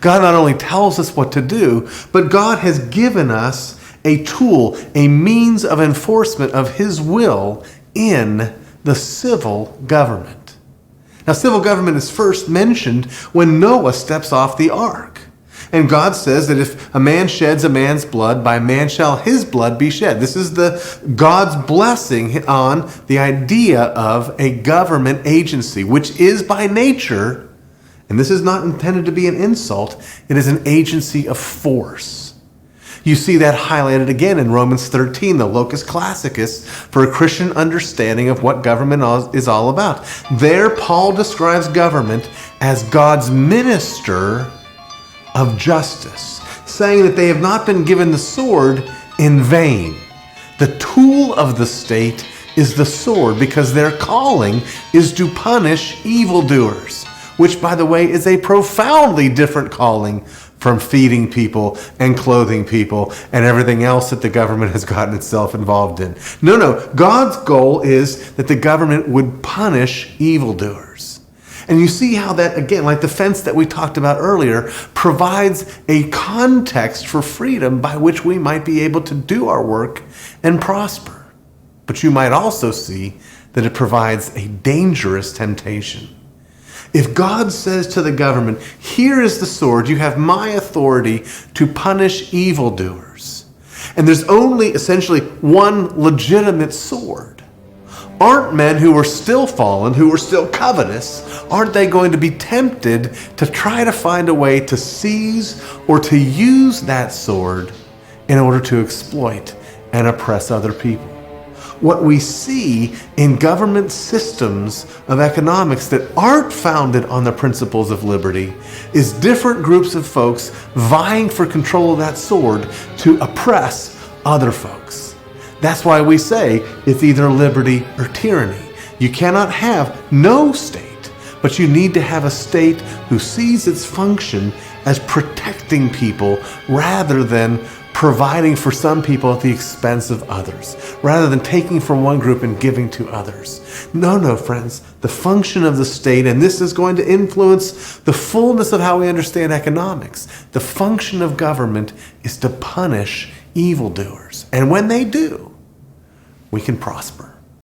God not only tells us what to do, but God has given us a tool, a means of enforcement of his will in the civil government. Now, civil government is first mentioned when Noah steps off the ark. And God says that if a man sheds a man's blood, by man shall his blood be shed. This is God's blessing on the idea of a government agency, which is by nature, and this is not intended to be an insult, it is an agency of force. You see that highlighted again in Romans 13, the locus classicus for a Christian understanding of what government is all about. There, Paul describes government as God's minister of justice, saying that they have not been given the sword in vain. The tool of the state is the sword, because their calling is to punish evildoers, which, by the way, is a profoundly different calling from feeding people and clothing people and everything else that the government has gotten itself involved in. No, God's goal is that the government would punish evildoers. And you see how that, again, like the fence that we talked about earlier, provides a context for freedom by which we might be able to do our work and prosper. But you might also see that it provides a dangerous temptation. If God says to the government, here is the sword, you have my authority to punish evildoers, and there's only essentially one legitimate sword, aren't men who are still fallen, who are still covetous, aren't they going to be tempted to try to find a way to seize or to use that sword in order to exploit and oppress other people? What we see in government systems of economics that aren't founded on the principles of liberty is different groups of folks vying for control of that sword to oppress other folks. That's why we say it's either liberty or tyranny. You cannot have no state, but you need to have a state who sees its function as protecting people rather than providing for some people at the expense of others, rather than taking from one group and giving to others. No, friends, the function of the state, and this is going to influence the fullness of how we understand economics, the function of government is to punish evildoers. And when they do, we can prosper.